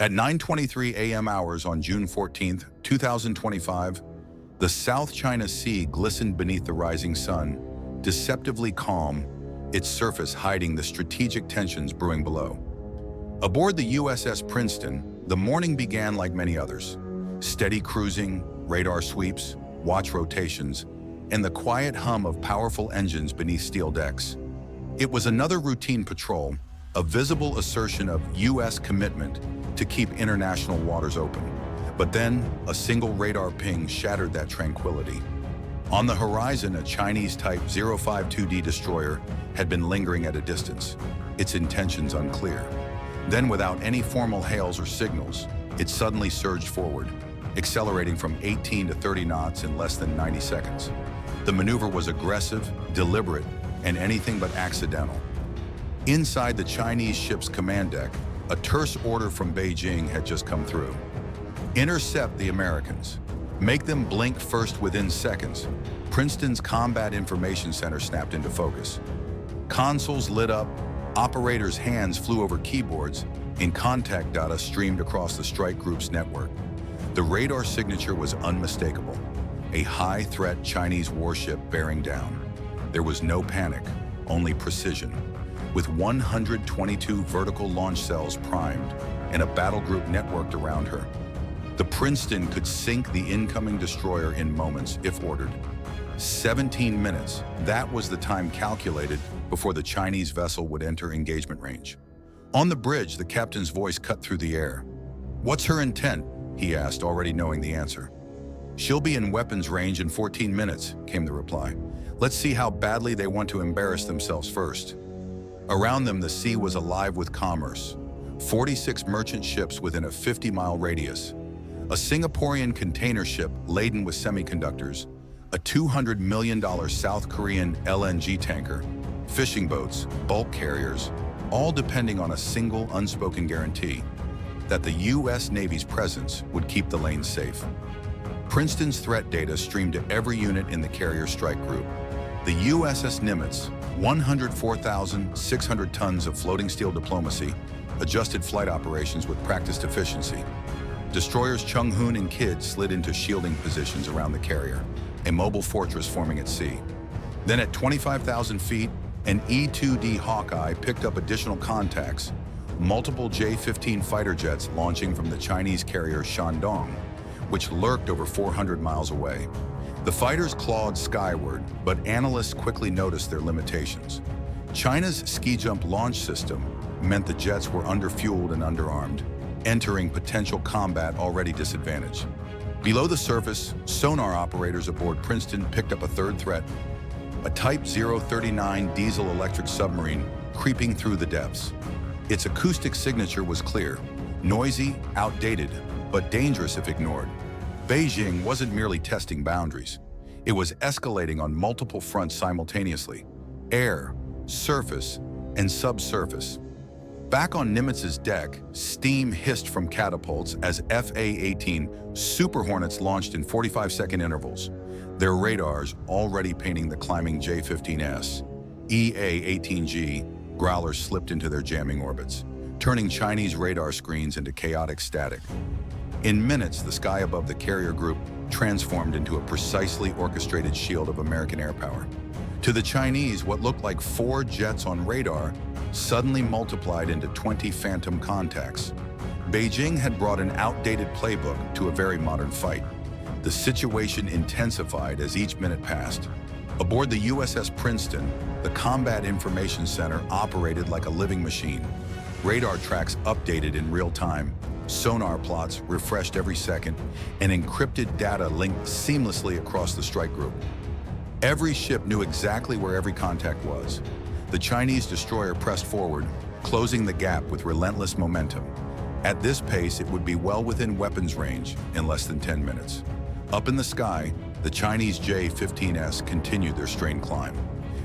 At 9:23 a.m. hours on June 14, 2025, the South China Sea glistened beneath the rising sun, deceptively calm, its surface hiding the strategic tensions brewing below. Aboard the USS Princeton, the morning began like many others. Steady cruising, radar sweeps, watch rotations, and the quiet hum of powerful engines beneath steel decks. It was another routine patrol, a visible assertion of U.S. commitment to keep international waters open. But then, a single radar ping shattered that tranquility. On the horizon, a Chinese Type-052D destroyer had been lingering at a distance, its intentions unclear. Then, without any formal hails or signals, it suddenly surged forward, accelerating from 18 to 30 knots in less than 90 seconds. The maneuver was aggressive, deliberate, and anything but accidental. Inside the Chinese ship's command deck, a terse order from Beijing had just come through. Intercept the Americans. Make them blink first within seconds. Princeton's Combat Information Center snapped into focus. Consoles lit up, operators' hands flew over keyboards, and contact data streamed across the strike group's network. The radar signature was unmistakable. A high-threat Chinese warship bearing down. There was no panic, only precision. With 122 vertical launch cells primed and a battle group networked around her, the Princeton could sink the incoming destroyer in moments if ordered. 17 minutes, that was the time calculated before the Chinese vessel would enter engagement range. On the bridge, the captain's voice cut through the air. "What's her intent?" he asked, already knowing the answer. "She'll be in weapons range in 14 minutes, came the reply. "Let's see how badly they want to embarrass themselves first." Around them, the sea was alive with commerce. 46 merchant ships within a 50-mile radius. A Singaporean container ship laden with semiconductors, a $200 million South Korean LNG tanker, fishing boats, bulk carriers, all depending on a single unspoken guarantee that the U.S. Navy's presence would keep the lanes safe. Princeton's threat data streamed to every unit in the carrier strike group. The USS Nimitz, 104,600 tons of floating steel diplomacy, adjusted flight operations with practiced efficiency. Destroyers Chung-Hoon and Kidd slid into shielding positions around the carrier, a mobile fortress forming at sea. Then at 25,000 feet, an E-2D Hawkeye picked up additional contacts, multiple J-15 fighter jets launching from the Chinese carrier Shandong, which lurked over 400 miles away. The fighters clawed skyward, but analysts quickly noticed their limitations. China's ski jump launch system meant the jets were underfueled and underarmed, entering potential combat already disadvantaged. Below the surface, sonar operators aboard Princeton picked up a third threat, a Type-039 diesel-electric submarine creeping through the depths. Its acoustic signature was clear, noisy, outdated, but dangerous if ignored. Beijing wasn't merely testing boundaries. It was escalating on multiple fronts simultaneously: air, surface, and subsurface. Back on Nimitz's deck, steam hissed from catapults as FA-18 Super Hornets launched in 45-second intervals, their radars already painting the climbing J-15S. EA-18G Growlers slipped into their jamming orbits, turning Chinese radar screens into chaotic static. In minutes, the sky above the carrier group transformed into a precisely orchestrated shield of American air power. To the Chinese, what looked like 4 jets on radar suddenly multiplied into 20 phantom contacts. Beijing had brought an outdated playbook to a very modern fight. The situation intensified as each minute passed. Aboard the USS Princeton, the Combat Information Center operated like a living machine. Radar tracks updated in real time, sonar plots refreshed every second, and encrypted data linked seamlessly across the strike group. Every ship knew exactly where every contact was. The Chinese destroyer pressed forward, closing the gap with relentless momentum. At this pace, it would be well within weapons range in less than 10 minutes. Up in the sky, the Chinese J-15S continued their strained climb.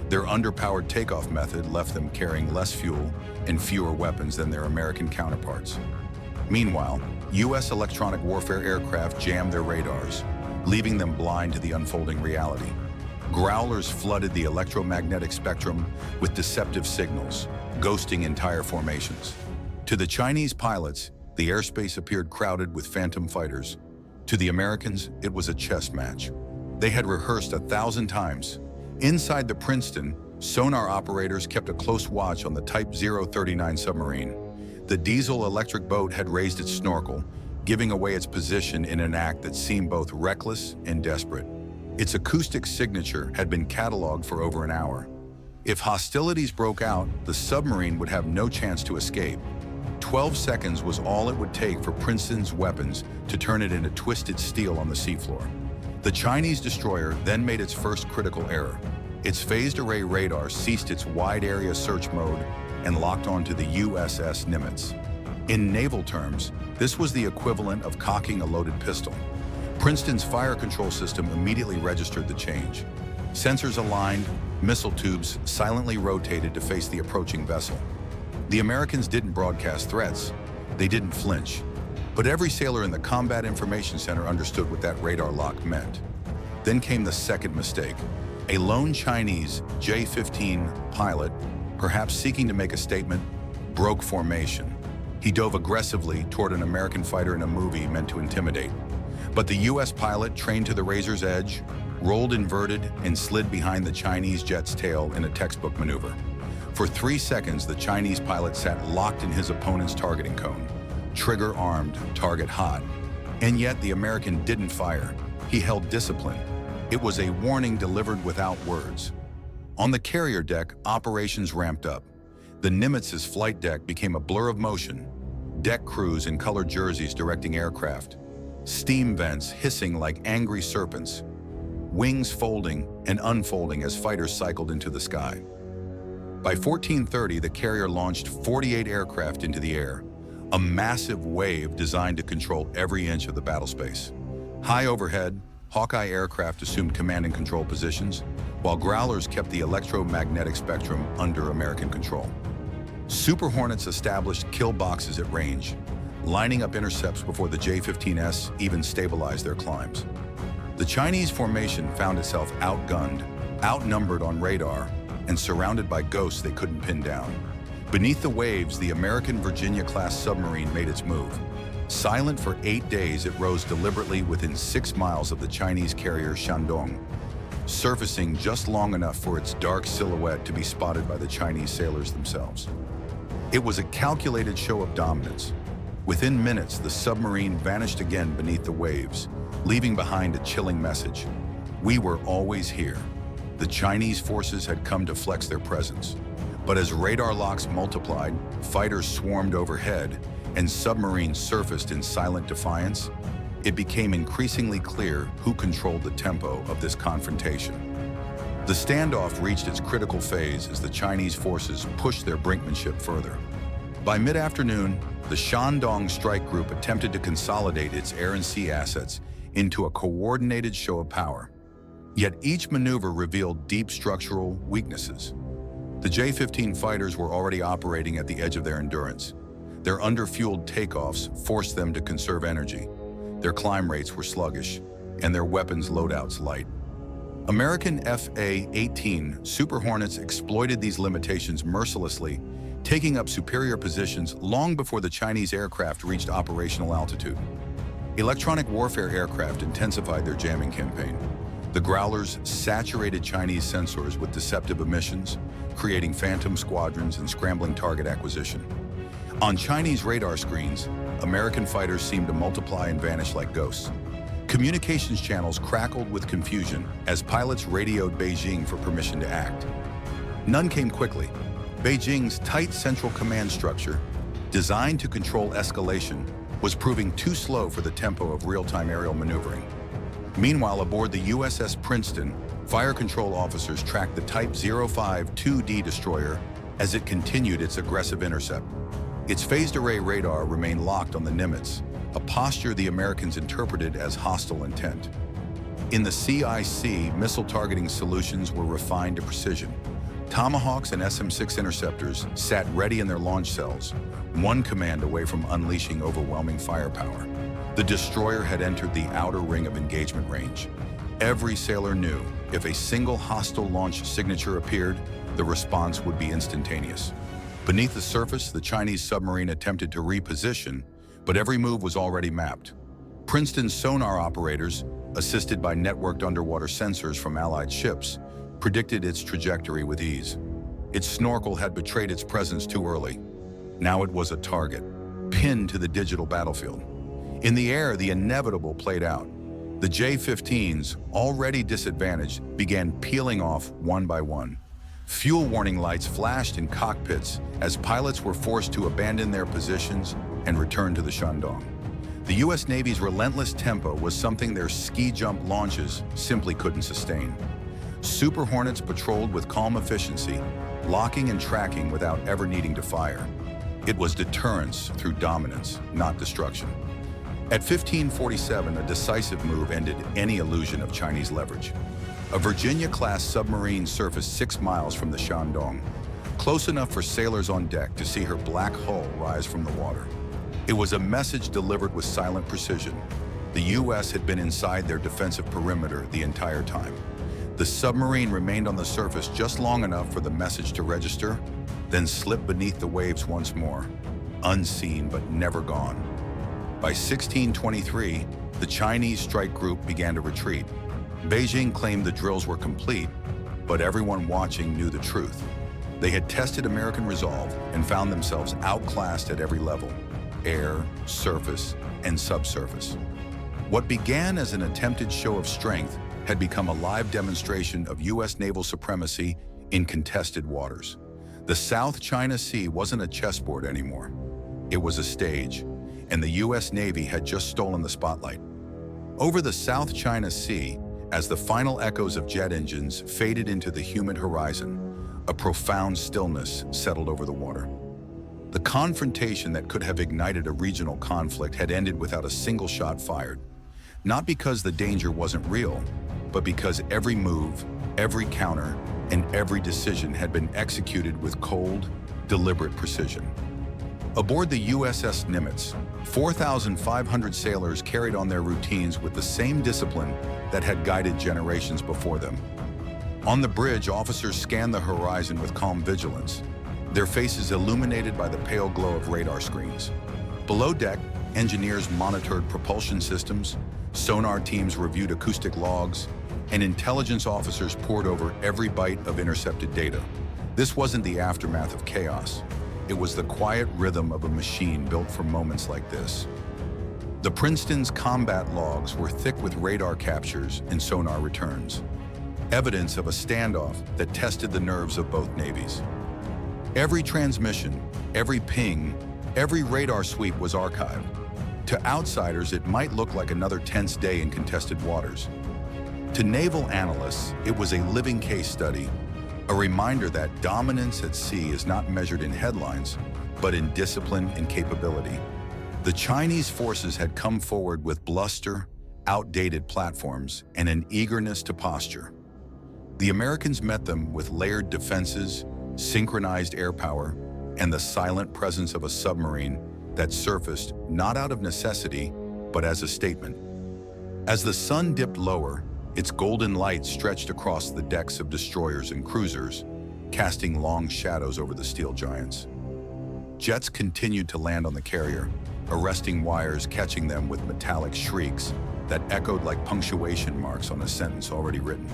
Their underpowered takeoff method left them carrying less fuel and fewer weapons than their American counterparts. Meanwhile, U.S. electronic warfare aircraft jammed their radars, leaving them blind to the unfolding reality. Growlers flooded the electromagnetic spectrum with deceptive signals, ghosting entire formations. To the Chinese pilots, The airspace appeared crowded with Phantom fighters. To the Americans, it was a chess match. They had rehearsed 1,000 times. Inside the Princeton, sonar operators kept a close watch on the Type-039 submarine. The diesel-electric boat had raised its snorkel, giving away its position in an act that seemed both reckless and desperate. Its acoustic signature had been cataloged for over an hour. If hostilities broke out, the submarine would have no chance to escape. 12 seconds was all it would take for Princeton's weapons to turn it into twisted steel on the seafloor. The Chinese destroyer then made its first critical error. Its phased array radar ceased its wide area search mode and locked onto the USS Nimitz. In naval terms, this was the equivalent of cocking a loaded pistol. Princeton's fire control system immediately registered the change. Sensors aligned, missile tubes silently rotated to face the approaching vessel. The Americans didn't broadcast threats. They didn't flinch. But every sailor in the Combat Information Center understood what that radar lock meant. Then came the second mistake. A lone Chinese J-15 pilot, perhaps seeking to make a statement, broke formation. He dove aggressively toward an American fighter in a movie meant to intimidate. But the U.S. pilot, trained to the razor's edge, rolled inverted and slid behind the Chinese jet's tail in a textbook maneuver. For 3 seconds, the Chinese pilot sat locked in his opponent's targeting cone, trigger armed, target hot. And yet the American didn't fire. He held discipline. It was a warning delivered without words. On the carrier deck, operations ramped up. The Nimitz's flight deck became a blur of motion. Deck crews in colored jerseys directing aircraft. Steam vents hissing like angry serpents. Wings folding and unfolding as fighters cycled into the sky. By 1430, the carrier launched 48 aircraft into the air, a massive wave designed to control every inch of the battle space. High overhead, Hawkeye aircraft assumed command and control positions, while Growlers kept the electromagnetic spectrum under American control. Super Hornets established kill boxes at range, lining up intercepts before the J-15S even stabilized their climbs. The Chinese formation found itself outgunned, outnumbered on radar, and surrounded by ghosts they couldn't pin down. Beneath the waves, the American Virginia-class submarine made its move. Silent for 8 days, it rose deliberately within 6 miles of the Chinese carrier Shandong, surfacing just long enough for its dark silhouette to be spotted by the Chinese sailors themselves. It was a calculated show of dominance. Within minutes, the submarine vanished again beneath the waves, leaving behind a chilling message. We were always here. The Chinese forces had come to flex their presence. But as radar locks multiplied, fighters swarmed overhead, and submarines surfaced in silent defiance, it became increasingly clear who controlled the tempo of this confrontation. The standoff reached its critical phase as the Chinese forces pushed their brinkmanship further. By mid-afternoon, the Shandong strike group attempted to consolidate its air and sea assets into a coordinated show of power. Yet each maneuver revealed deep structural weaknesses. The J-15 fighters were already operating at the edge of their endurance. Their underfueled takeoffs forced them to conserve energy. Their climb rates were sluggish, and their weapons loadouts light. American FA-18 Super Hornets exploited these limitations mercilessly, taking up superior positions long before the Chinese aircraft reached operational altitude. Electronic warfare aircraft intensified their jamming campaign. The Growlers saturated Chinese sensors with deceptive emissions, creating phantom squadrons and scrambling target acquisition. On Chinese radar screens, American fighters seemed to multiply and vanish like ghosts. Communications channels crackled with confusion as pilots radioed Beijing for permission to act. None came quickly. Beijing's tight central command structure, designed to control escalation, was proving too slow for the tempo of real-time aerial maneuvering. Meanwhile, aboard the USS Princeton, fire control officers tracked the Type-052D destroyer as it continued its aggressive intercept. Its phased array radar remained locked on the Nimitz, a posture the Americans interpreted as hostile intent. In the CIC, missile targeting solutions were refined to precision. Tomahawks and SM-6 interceptors sat ready in their launch cells, one command away from unleashing overwhelming firepower. The destroyer had entered the outer ring of engagement range. Every sailor knew if a single hostile launch signature appeared, the response would be instantaneous. Beneath the surface, the Chinese submarine attempted to reposition, but every move was already mapped. Princeton's sonar operators, assisted by networked underwater sensors from Allied ships, predicted its trajectory with ease. Its snorkel had betrayed its presence too early. Now it was a target, pinned to the digital battlefield. In the air, the inevitable played out. The J-15s, already disadvantaged, began peeling off one by one. Fuel warning lights flashed in cockpits as pilots were forced to abandon their positions and return to the Shandong. The U.S. Navy's relentless tempo was something their ski-jump launches simply couldn't sustain. Super Hornets patrolled with calm efficiency, locking and tracking without ever needing to fire. It was deterrence through dominance, not destruction. At 1547, a decisive move ended any illusion of Chinese leverage. A Virginia-class submarine surfaced 6 miles from the Shandong, close enough for sailors on deck to see her black hull rise from the water. It was a message delivered with silent precision. The U.S. had been inside their defensive perimeter the entire time. The submarine remained on the surface just long enough for the message to register, then slip beneath the waves once more, unseen but never gone. By 1623, the Chinese strike group began to retreat. Beijing claimed the drills were complete, but everyone watching knew the truth. They had tested American resolve and found themselves outclassed at every level: air, surface, and subsurface. What began as an attempted show of strength had become a live demonstration of U.S. naval supremacy in contested waters. The South China Sea wasn't a chessboard anymore. It was a stage, and the U.S. Navy had just stolen the spotlight. Over the South China Sea, as the final echoes of jet engines faded into the humid horizon, a profound stillness settled over the water. The confrontation that could have ignited a regional conflict had ended without a single shot fired. Not because the danger wasn't real, but because every move, every counter, and every decision had been executed with cold, deliberate precision. Aboard the USS Nimitz, 4,500 sailors carried on their routines with the same discipline that had guided generations before them. On the bridge, officers scanned the horizon with calm vigilance, their faces illuminated by the pale glow of radar screens. Below deck, engineers monitored propulsion systems, sonar teams reviewed acoustic logs, and intelligence officers pored over every byte of intercepted data. This wasn't the aftermath of chaos. It was the quiet rhythm of a machine built for moments like this. The Princeton's combat logs were thick with radar captures and sonar returns, evidence of a standoff that tested the nerves of both navies. Every transmission, every ping, every radar sweep was archived. To outsiders, it might look like another tense day in contested waters. To naval analysts, it was a living case study, a reminder that dominance at sea is not measured in headlines, but in discipline and capability. The Chinese forces had come forward with bluster, outdated platforms, and an eagerness to posture. The Americans met them with layered defenses, synchronized air power, and the silent presence of a submarine that surfaced not out of necessity, but as a statement. As the sun dipped lower, its golden light stretched across the decks of destroyers and cruisers, casting long shadows over the steel giants. Jets continued to land on the carrier, arresting wires catching them with metallic shrieks that echoed like punctuation marks on a sentence already written.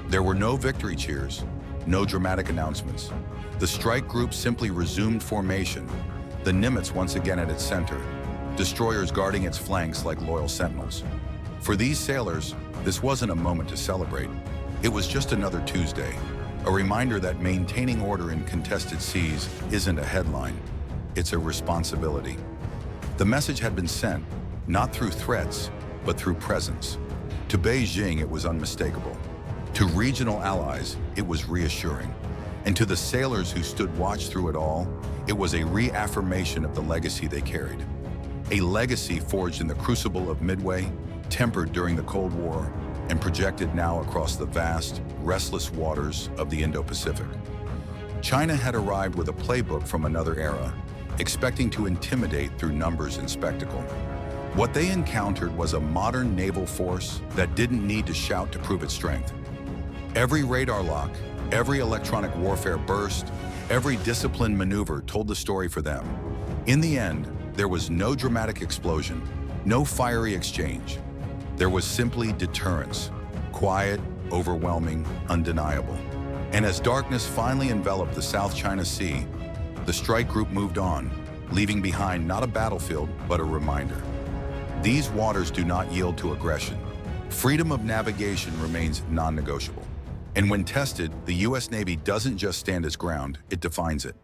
There were no victory cheers, no dramatic announcements. The strike group simply resumed formation, the Nimitz once again at its center, destroyers guarding its flanks like loyal sentinels. For these sailors, this wasn't a moment to celebrate. It was just another Tuesday, a reminder that maintaining order in contested seas isn't a headline, it's a responsibility. The message had been sent, not through threats, but through presence. To Beijing, it was unmistakable. To regional allies, it was reassuring. And to the sailors who stood watch through it all, it was a reaffirmation of the legacy they carried. A legacy forged in the crucible of Midway, tempered during the Cold War, and projected now across the vast, restless waters of the Indo-Pacific. China had arrived with a playbook from another era, expecting to intimidate through numbers and spectacle. What they encountered was a modern naval force that didn't need to shout to prove its strength. Every radar lock, every electronic warfare burst, every disciplined maneuver told the story for them. In the end, There was no dramatic explosion, no fiery exchange. There was simply deterrence, quiet, overwhelming, undeniable. And as darkness finally enveloped the South China Sea, the strike group moved on, leaving behind not a battlefield, but a reminder. These waters do not yield to aggression. Freedom of navigation remains non-negotiable. And when tested, the U.S. Navy doesn't just stand its ground, it defines it.